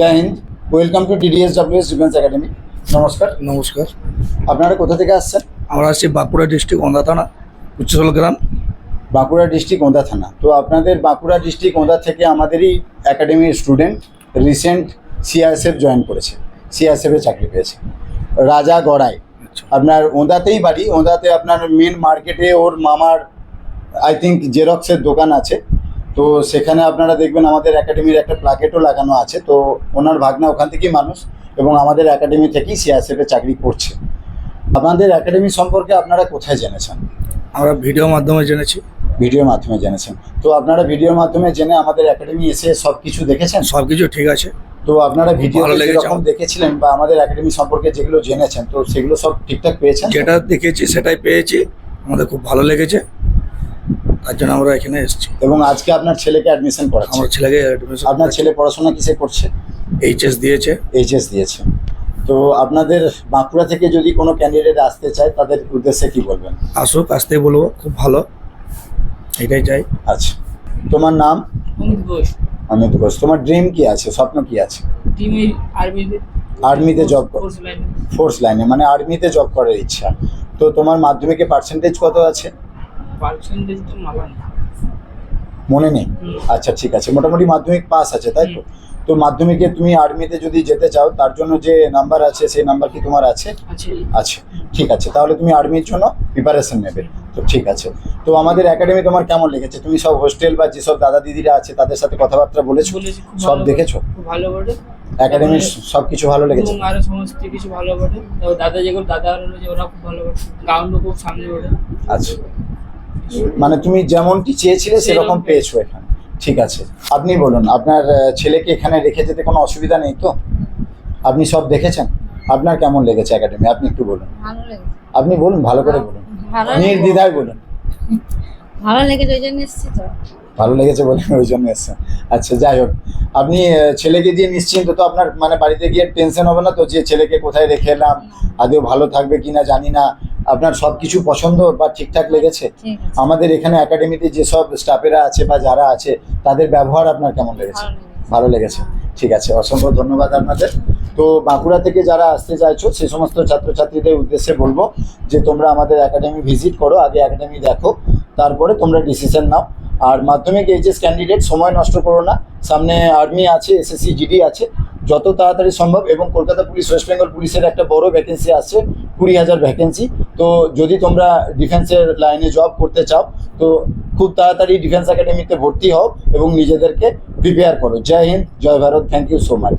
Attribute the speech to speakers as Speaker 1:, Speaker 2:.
Speaker 1: Joy Hind. Welcome to TDSWS defence academy. নমস্কার।
Speaker 2: নমস্কার।
Speaker 1: আপনারা কোথা থেকে আসছেন?
Speaker 2: আমরা আসছি বাঁকুড়া ডিস্ট্রিক্ট ওন্দা থানা উচ্চশল গ্রাম।
Speaker 1: বাঁকুড়া ডিস্ট্রিক্ট ওন্দা থানা। তো আপনাদের বাঁকুড়া ডিস্ট্রিক্ট ওন্দা থেকে আমাদেরই একাডেমির স্টুডেন্ট রিসেন্ট CRSF জয়েন করেছে, CRSF এ চাকরি পেয়েছে। রাজা গড়াই, আপনার ওন্দাতেই বাড়ি। ওন্দাতে আপনার মেন মার্কেটে ওর মামার আই থিঙ্ক জেরক্সের দোকান আছে। তো সেখানে আপনারা দেখবেন আমাদের একাডেমির একটা প্লাকেটও লাগানো আছে। তো ওনার ভাগনা ওখান থেকেই মানুষ এবং আমাদের একাডেমি থেকেই CRSF এ চাকরি করছে। আপনাদের একাডেমি সম্পর্কে আপনারা কোথায় জেনেছেন?
Speaker 2: আমরা ভিডিওর মাধ্যমে জেনেছি।
Speaker 1: ভিডিওর মাধ্যমে জেনেছেন। তো আপনারা ভিডিওর মাধ্যমে জেনে আমাদের একাডেমি এসে সব কিছু দেখেছেন?
Speaker 2: সব কিছু ঠিক আছে।
Speaker 1: তো আপনারা ভিডিও
Speaker 2: ভালো লেগেছে
Speaker 1: যেরকম দেখেছিলেন বা আমাদের একাডেমি সম্পর্কে যেগুলো জেনেছেন, তো সেগুলো সব ঠিকঠাক পেয়েছেন?
Speaker 2: যেটা দেখেছি সেটাই পেয়েছি, আমাদের খুব ভালো লেগেছে, তার জন্য আমরা এখানে এসেছি।
Speaker 1: এবং আজকে আপনার ছেলেকে অ্যাডমিশন করাচ্ছেন?
Speaker 2: আমার ছেলেকে admission
Speaker 1: আপনার ছেলে পড়াশোনা কিসে করছে?
Speaker 2: HS দিয়েছে।
Speaker 1: HS দিয়েছে। তো আপনাদের বাঁকুড়া থেকে যদি কোনো ক্যান্ডিডেট আসতে চায় তাদের উদ্দেশ্যে কি বলবেন?
Speaker 2: আসুক, আসতে বলবো, খুব ভালো, এটাই চাই।
Speaker 1: আচ্ছা, তোমার নাম?
Speaker 3: অমিত ঘোষ।
Speaker 1: অমিত ঘোষ। তোমার ড্রিম কি আছে, স্বপ্ন কি আছে?
Speaker 3: টিমে আর্মিতে।
Speaker 1: আর্মিতে জব,
Speaker 3: ফোর্স লাইনে।
Speaker 1: ফোর্স লাইনে মানে আর্মিতে জব করার ইচ্ছা। তো তোমার মাধ্যমিকে পার্সেন্টেজ কত আছে?
Speaker 3: পার্সেন্টেজ তো মালা না।
Speaker 1: মনে নেই? আচ্ছা ঠিক আছে, মোটামুটি মাধ্যমিক পাস আছে তাই তো? তো মাধ্যমিকে তুমি আর্মিতে যদি যেতে চাও তার জন্য যে নাম্বার আছে সেই নাম্বার কি তোমার আছে?
Speaker 3: আছে।
Speaker 1: আচ্ছা ঠিক আছে, তাহলে তুমি আর্মির জন্য প্রিপারেশন নেবে। তো ঠিক আছে। তো আমাদের একাডেমি তোমার কেমন লেগেছে? তুমি সব হোস্টেল বা যেসব দাদা দিদিরা আছে তাদের সাথে কথাবার্তা বলেছো?
Speaker 3: বলেছি, খুব
Speaker 1: সব
Speaker 3: ভালো
Speaker 1: দেখেছো?
Speaker 3: খুব ভালো বটে।
Speaker 1: একাডেমির সব কিছু ভালো লেগেছে?
Speaker 3: এবং আরো সমস্ত কিছু ভালো বটে। তো দাদা যেগুলো দাদা হলো যে ওরা খুব ভালো বটে। গ্রাউন্ডও খুব সামনে বটে।
Speaker 1: আচ্ছা, মানে তুমি যেমনটি চেয়েছিলে সেরকম পেয়েছো এখানে। ঠিক আছে, আপনি বলুন, আপনার ছেলেকে এখানে রেখে যেতে কোনো অসুবিধা নেই তো? আপনি সব দেখেছেন, আপনার কেমন লেগেছে একাডেমি? আপনি একটু বলুন।
Speaker 4: ভালো লেগেছে।
Speaker 1: আপনি বলুন, ভালো করে বলুন,
Speaker 4: ভালো
Speaker 1: নির্দ্বিধায় বলুন।
Speaker 4: ভালো লেগেছে, ওই জন্য এসেছি তো।
Speaker 1: ভালো লেগেছে বলে ওই জন্য এসছেন। আচ্ছা যাই হোক, আপনি ছেলেকে দিয়ে নিশ্চিন্ত তো? আপনার মানে বাড়িতে গিয়ে টেনশন হবে না তো যে ছেলেকে কোথায় রেখে এলাম, আদৌ ভালো থাকবে কিনা জানি না? আপনার সব কিছু পছন্দ বা ঠিকঠাক লেগেছে?
Speaker 4: ঠিক আছে।
Speaker 1: আমাদের এখানে একাডেমিতে যেসব স্টাফেরা আছে বা যারা আছে তাদের ব্যবহার আপনার কেমন লেগেছে?
Speaker 4: ভালো লেগেছে।
Speaker 1: ভালো লেগেছে। ঠিক আছে, অসংখ্য ধন্যবাদ আপনাদের। তো বাঁকুড়া থেকে যারা আসতে চাইছো সে সমস্ত ছাত্রছাত্রীদের উদ্দেশ্যে বলবো যে তোমরা আমাদের একাডেমি ভিজিট করো, আগে একাডেমি দেখো, তারপরে তোমরা ডিসিশন নাও। আর মাধ্যমিক HS ক্যান্ডিডেট সময় নষ্ট করো না, সামনে আর্মি আছে, SSC GD আছে, যত তাড়াতাড়ি সম্ভব। এবং কলকাতা পুলিশ, ওয়েস্ট বেঙ্গল পুলিশের একটা বড় ভ্যাকেন্সি আসছে, 20,000 ভ্যাকেন্সি। তো যদি তোমরা ডিফেন্সের লাইনে জব করতে চাও তো খুব তাড়াতাড়ি ডিফেন্স একাডেমিতে ভর্তি হও এবং নিজেদেরকে প্রিপেয়ার করো। জয় হিন্দ, জয় Bharat, thank you so much.